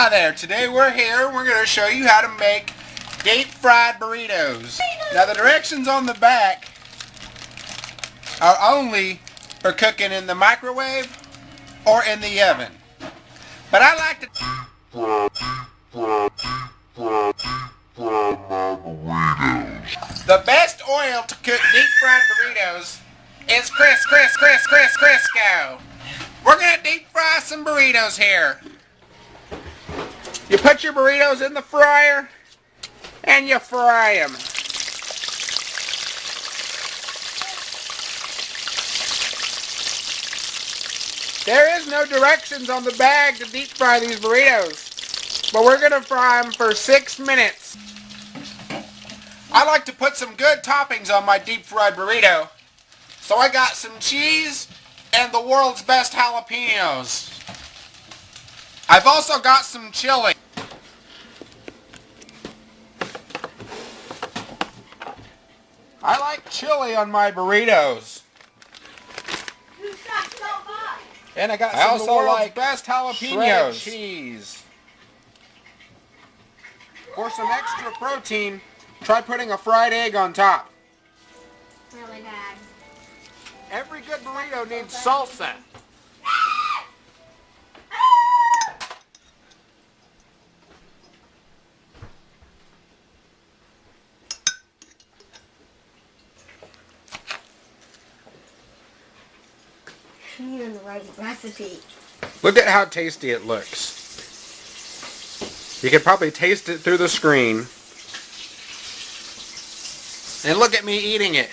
Hi there, today we're here and we're going to show you how to make deep fried burritos. Now the directions on the back are only for cooking in the microwave or in the oven. But I like to the best oil to cook deep fried burritos is Crisco. We're going to deep fry some burritos here. You put your burritos in the fryer and you fry them. There is no directions on the bag to deep fry these burritos, but we're going to fry them for 6 minutes. I like to put some good toppings on my deep fried burrito, so I got some cheese and the world's best jalapenos. I've also got some chili. I like chili on my burritos. And I got some of the world's best jalapenos. Cheese. For some extra protein, try putting a fried egg on top. Really bad. Every good burrito needs salsa. You're in the right recipe. Look at how tasty it looks. You can probably taste it through the screen. And look at me eating it.